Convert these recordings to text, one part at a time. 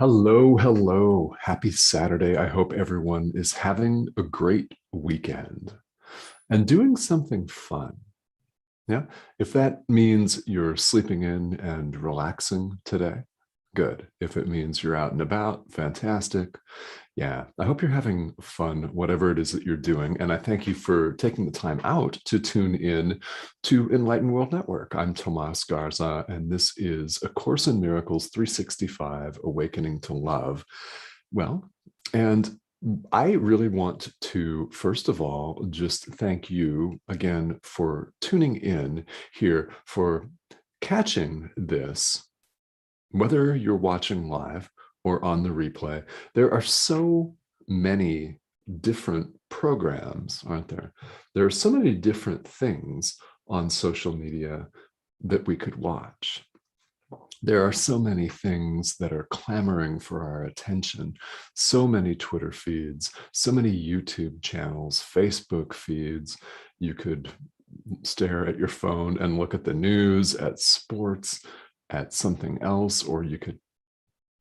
Hello, hello. Happy Saturday. I hope everyone is having a great weekend and doing something fun. Yeah. If that means you're sleeping in and relaxing today, good. If it means you're out and about, fantastic. Yeah, I hope you're having fun, whatever it is that you're doing. And I thank you for taking the time out to tune in to Enlightened World Network. I'm Tomás Garza, and this is A Course in Miracles 365 Awakening to Love. Well, and I really want to, first of all, just thank you again for tuning in here, for catching this, whether you're watching live or on the replay. There are so many different programs, aren't there? There are so many different things on social media that we could watch. There are so many things that are clamoring for our attention, so many Twitter feeds, so many YouTube channels, Facebook feeds. You could stare at your phone and look at the news, at sports, at something else, or you could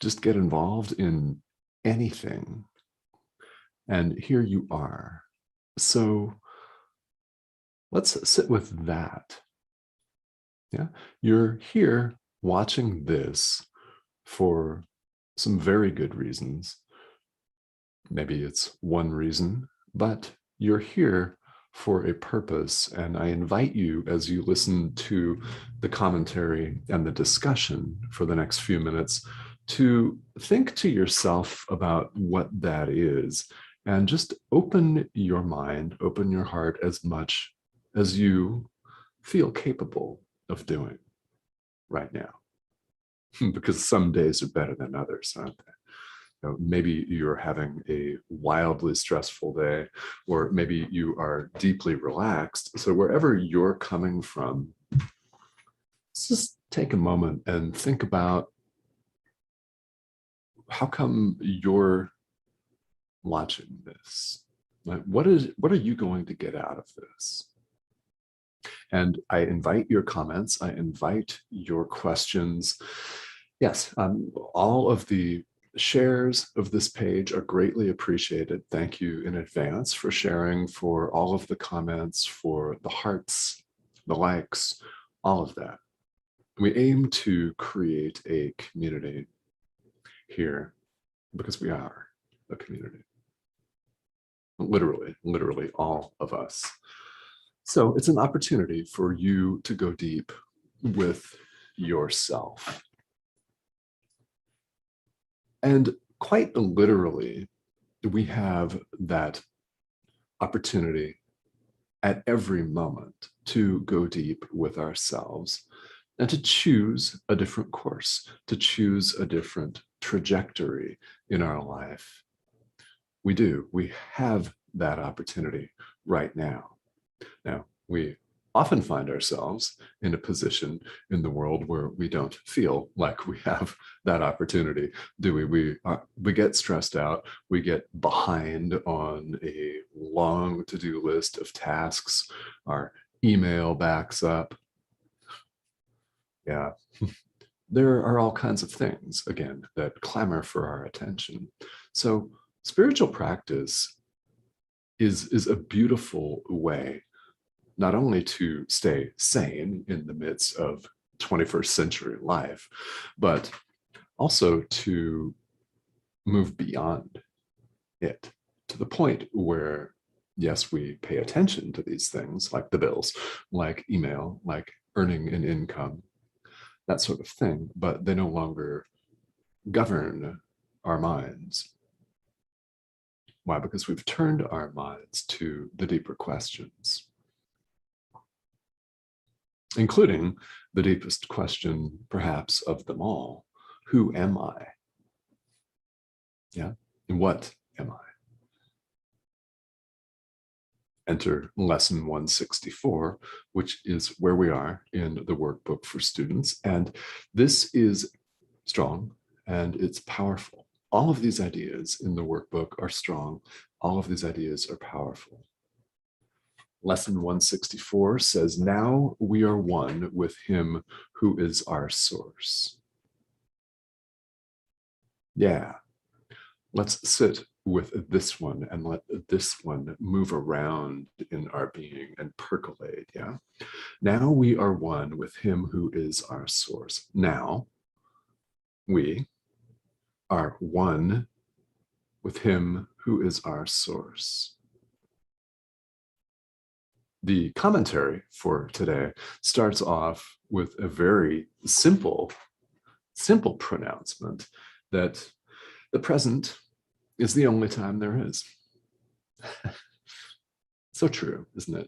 just get involved in anything. And here you are. So let's sit with that. Yeah, you're here watching this for some very good reasons. Maybe it's one reason, but you're here for a purpose. And I invite you, as you listen to the commentary and the discussion for the next few minutes, to think to yourself about what that is and just open your mind, open your heart as much as you feel capable of doing right now. Because some days are better than others, aren't they? Maybe you're having a wildly stressful day, or maybe you are deeply relaxed. So wherever you're coming from, let's just take a moment and think about how come you're watching this? Like, what are you going to get out of this? And I invite your comments. I invite your questions. Yes, all of the shares of this page are greatly appreciated. Thank you in advance for sharing, for all of the comments, for the hearts, the likes, all of that. We aim to create a community here because we are a community. Literally all of us. So it's an opportunity for you to go deep with yourself. And quite literally, we have that opportunity at every moment to go deep with ourselves and to choose a different course, to choose a different trajectory in our life. We have that opportunity right now. Now, we often find ourselves in a position in the world where we don't feel like we have that opportunity, do we? We get stressed out. We get behind on a long to-do list of tasks. Our email backs up. Yeah. There are all kinds of things, again, that clamor for our attention. So spiritual practice is a beautiful way not only to stay sane in the midst of 21st century life, but also to move beyond it to the point where, yes, we pay attention to these things like the bills, like email, like earning an income, that sort of thing, but they no longer govern our minds. Why? Because we've turned our minds to the deeper questions, including the deepest question, perhaps, of them all. Who am I? Yeah, and what am I? Enter lesson 164, which is where we are in the workbook for students. And this is strong and it's powerful. All of these ideas in the workbook are strong. All of these ideas are powerful. Lesson 164 says, now we are one with him who is our source. Yeah. Let's sit with this one and let this one move around in our being and percolate. Yeah. Now we are one with him who is our source. Now we are one with him who is our source. The commentary for today starts off with a very simple pronouncement that the present is the only time there is. So true, isn't it?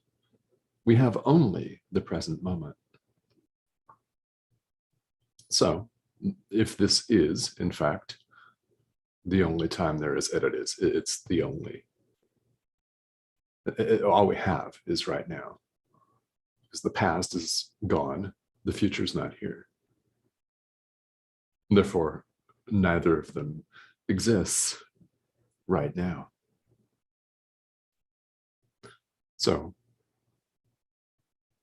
We have only the present moment. So if this is, in fact, the only time there is, it's the only. All we have is right now. Because the past is gone, the future's not here. Therefore, neither of them exists right now. So,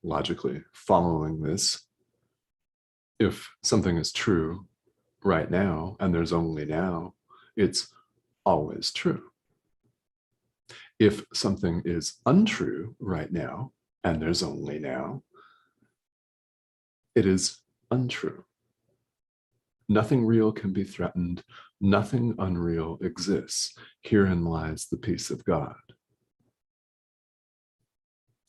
logically, following this, if something is true right now and there's only now, it's always true. If something is untrue right now and there's only now, it is untrue. Nothing real can be threatened. Nothing unreal exists. Herein lies the peace of God.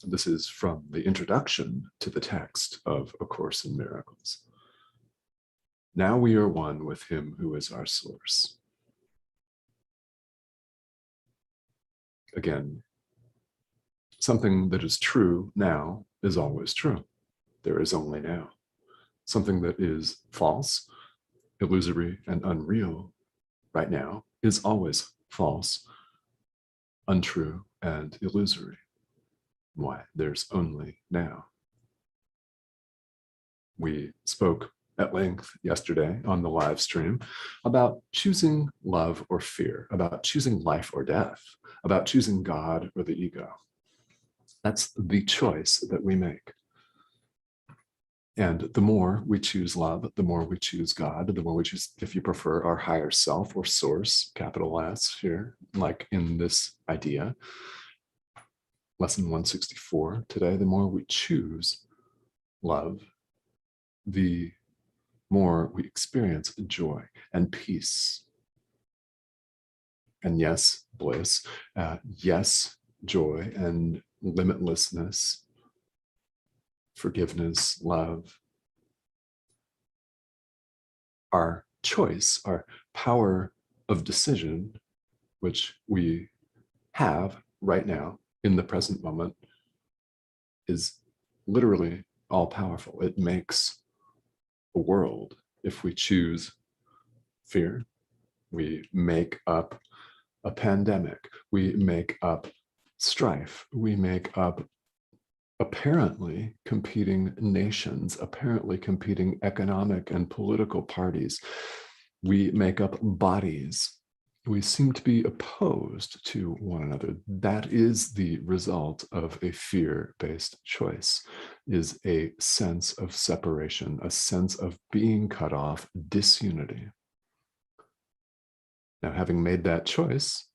This is from the introduction to the text of A Course in Miracles. Now we are one with him who is our source. Again, something that is true now is always true. There is only now. Something that is false, illusory, and unreal right now is always false, untrue, and illusory. Why? There's only now. We spoke at length yesterday on the live stream about choosing love or fear, about choosing life or death, about choosing God or the ego. That's the choice that we make. And the more we choose love, the more we choose God, the more we choose, if you prefer, our higher self or source, capital S here, like in this idea, lesson 164 today, the more we choose love, the more we experience joy and peace. And yes, bliss, yes, joy and limitlessness, forgiveness, love. Our choice, our power of decision, which we have right now in the present moment, is literally all powerful. It makes a world. If we choose fear, we make up a pandemic, we make up strife, we make up apparently competing nations, apparently competing economic and political parties. We make up bodies. We seem to be opposed to one another. That is the result of a fear-based choice, is a sense of separation, a sense of being cut off, disunity. Now, having made that choice,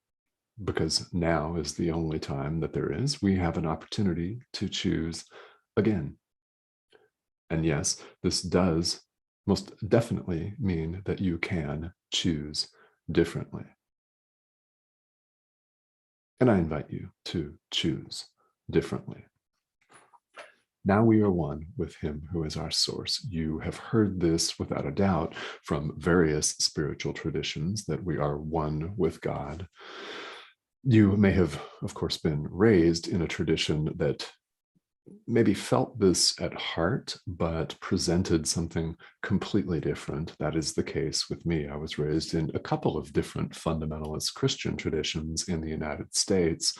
because now is the only time that there is, we have an opportunity to choose again. And yes, this does most definitely mean that you can choose differently. And I invite you to choose differently. Now we are one with him who is our source. You have heard this without a doubt from various spiritual traditions, that we are one with God. You may have, of course, been raised in a tradition that maybe felt this at heart, but presented something completely different. That is the case with me. I was raised in a couple of different fundamentalist Christian traditions in the United States,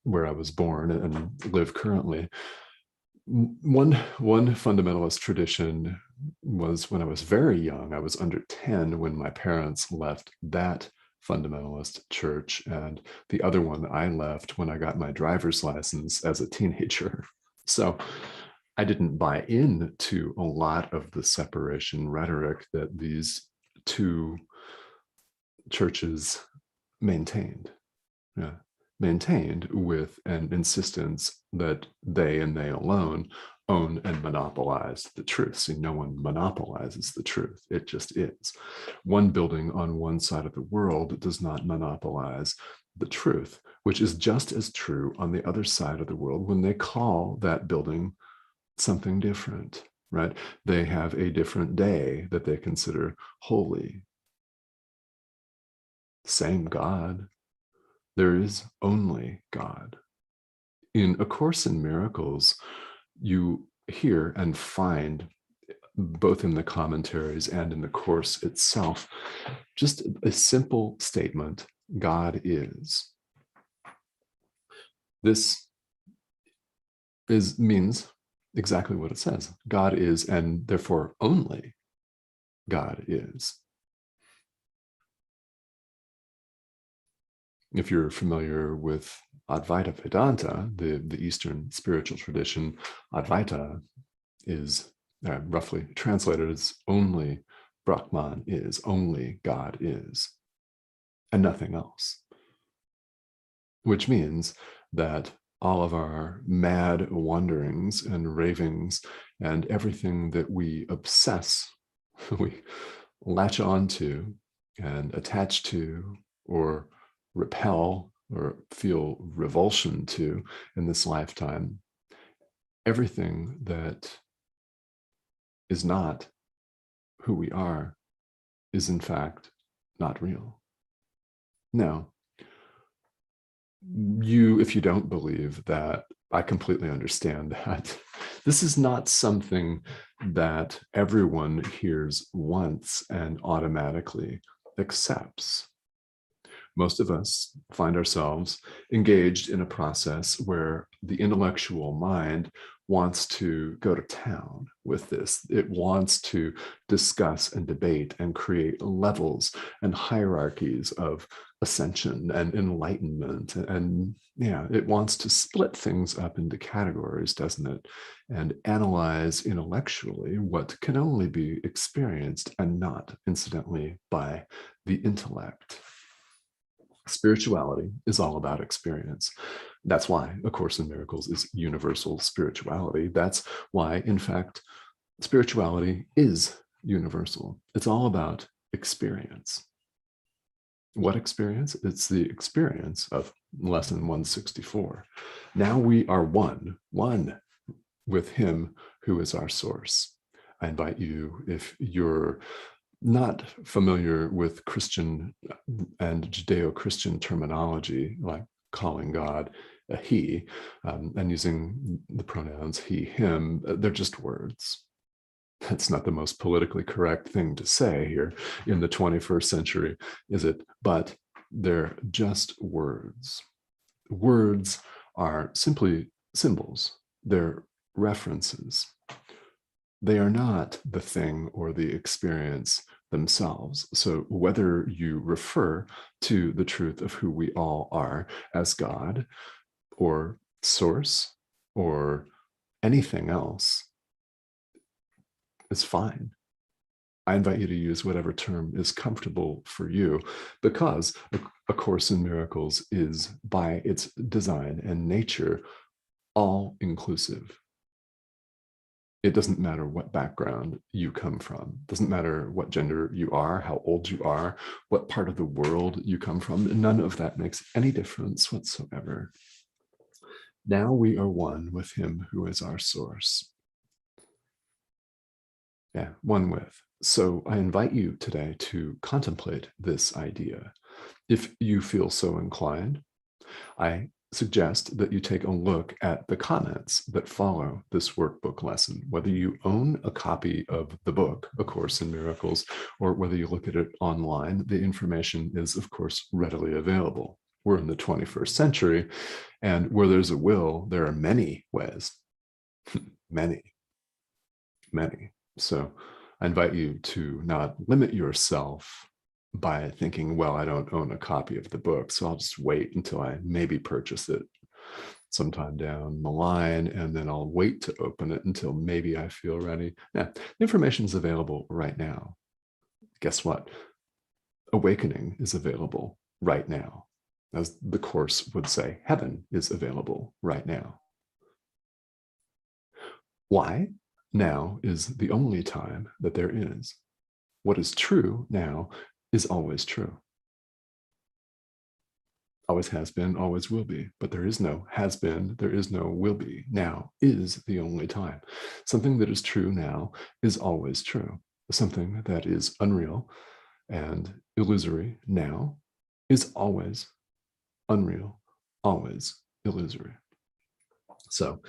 where I was born and live currently. One fundamentalist tradition was when I was very young. I was under 10 when my parents left that fundamentalist church, and the other one I left when I got my driver's license as a teenager. So I didn't buy into a lot of the separation rhetoric that these two churches maintained. Yeah. Maintained with an insistence that they and they alone own and monopolize the truth. See, no one monopolizes the truth. It just is. One building on one side of the world does not monopolize the truth, which is just as true on the other side of the world when they call that building something different, right? They have a different day that they consider holy. Same God. There is only God. In A Course in Miracles, you hear and find, both in the commentaries and in the Course itself, just a simple statement: God is. This means exactly what it says. God is, and therefore only God is. If you're familiar with Advaita Vedanta, the Eastern spiritual tradition, Advaita is roughly translated as only Brahman is, only God is, and nothing else. Which means that all of our mad wanderings and ravings and everything that we obsess, we latch onto and attach to, or repel or feel revulsion to in this lifetime, everything that is not who we are is in fact not real. Now, if you don't believe that, I completely understand that. This is not something that everyone hears once and automatically accepts. Most of us find ourselves engaged in a process where the intellectual mind wants to go to town with this. It wants to discuss and debate and create levels and hierarchies of ascension and enlightenment. And yeah, it wants to split things up into categories, doesn't it? And analyze intellectually what can only be experienced and not, incidentally, by the intellect. Spirituality is all about experience. That's why A Course in Miracles is universal spirituality. That's why, in fact, spirituality is universal. It's all about experience. What experience? It's the experience of lesson 164. Now we are one with him who is our source. I invite you, if you're not familiar with Christian and Judeo-Christian terminology, like calling God a he, and using the pronouns he, him, they're just words. That's not the most politically correct thing to say here in the 21st century, is it? But they're just words. Words are simply symbols. They're references. They are not the thing or the experience themselves. So whether you refer to the truth of who we all are as God or source or anything else is fine. I invite you to use whatever term is comfortable for you, because A Course in Miracles is, by its design and nature, all inclusive. It doesn't matter what background you come from. It doesn't matter what gender you are, how old you are, what part of the world you come from. None of that makes any difference whatsoever. Now we are one with him who is our source. Yeah, one with. So I invite you today to contemplate this idea. If you feel so inclined, I suggest that you take a look at the comments that follow this workbook lesson, whether you own a copy of the book, A Course in Miracles, or whether you look at it online. The information is, of course, readily available. We're in the 21st century, and where there's a will, there are many ways. many. So I invite you to not limit yourself by thinking, well, I don't own a copy of the book, so I'll just wait until I maybe purchase it sometime down the line, and then I'll wait to open it until maybe I feel ready. Now, information is available right now. Guess what? Awakening is available right now. As the Course would say, heaven is available right now. Why? Now is the only time that there is. What is true now is always true. Always has been, always will be. But there is no has been, there is no will be. Now is the only time. Something that is true now is always true. Something that is unreal and illusory now is always unreal, always illusory. So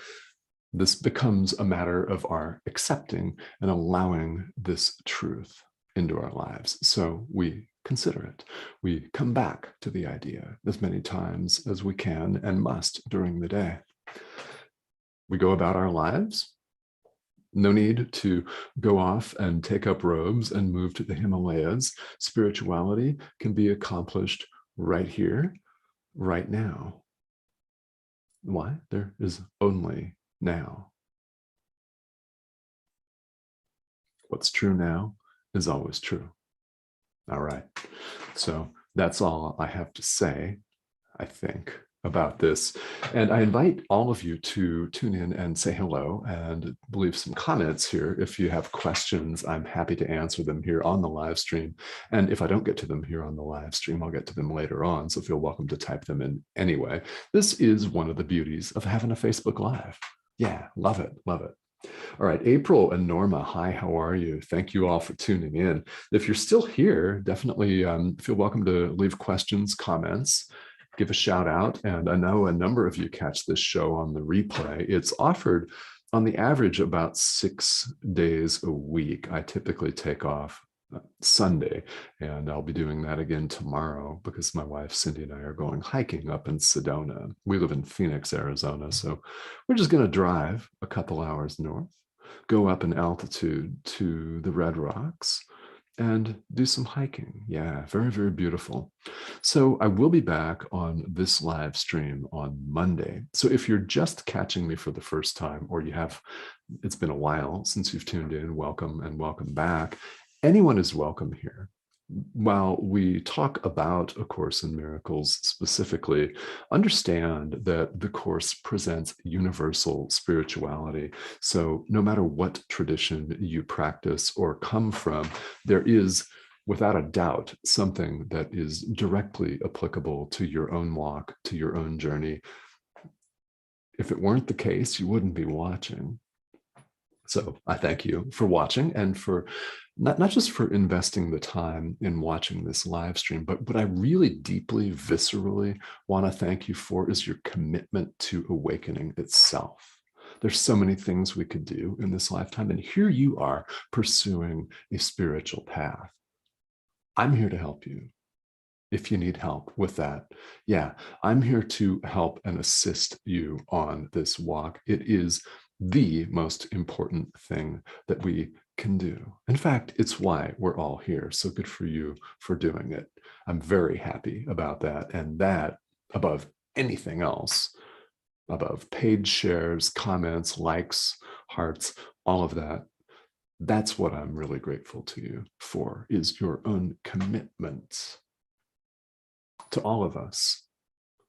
this becomes a matter of our accepting and allowing this truth into our lives. So we consider it. We come back to the idea as many times as we can and must during the day. We go about our lives. No need to go off and take up robes and move to the Himalayas. Spirituality can be accomplished right here, right now. Why? There is only now. What's true now is always true. All right. So that's all I have to say, I think, about this. And I invite all of you to tune in and say hello and leave some comments here. If you have questions, I'm happy to answer them here on the live stream. And if I don't get to them here on the live stream, I'll get to them later on. So feel welcome to type them in anyway. This is one of the beauties of having a Facebook Live. Yeah, love it, love it. All right, April and Norma, hi, how are you? Thank you all for tuning in. If you're still here, definitely feel welcome to leave questions, comments, give a shout out. And I know a number of you catch this show on the replay. It's offered on the average about 6 days a week. I typically take off Sunday, and I'll be doing that again tomorrow because my wife Cindy and I are going hiking up in Sedona. We live in Phoenix, Arizona, so we're just going to drive a couple hours north, go up in altitude to the Red Rocks, and do some hiking. Yeah, very, very beautiful. So I will be back on this live stream on Monday. So if you're just catching me for the first time, or it's been a while since you've tuned in, welcome and welcome back. Anyone is welcome here. While we talk about A Course in Miracles specifically, understand that the Course presents universal spirituality. So no matter what tradition you practice or come from, there is, without a doubt, something that is directly applicable to your own walk, to your own journey. If it weren't the case, you wouldn't be watching. So I thank you for watching and for not just for investing the time in watching this live stream, but what I really deeply, viscerally want to thank you for is your commitment to awakening itself. There's so many things we could do in this lifetime, and here you are pursuing a spiritual path. I'm here to help you. If you need help with that, yeah, I'm here to help and assist you on this walk. It is the most important thing that we can do. In fact, it's why we're all here. So good for you for doing it. I'm very happy about that. And that, above anything else, above page shares, comments, likes, hearts, all of that, that's what I'm really grateful to you for, is your own commitment to all of us,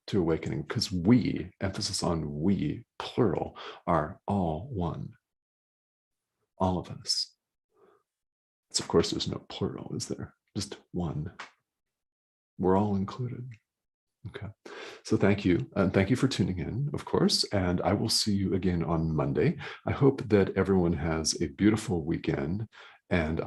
to awakening, because we, emphasis on we, plural, are all one. All of us. So of course, there's no plural, is there? Just one. We're all included. Okay. So thank you. And thank you for tuning in, of course. And I will see you again on Monday. I hope that everyone has a beautiful weekend. And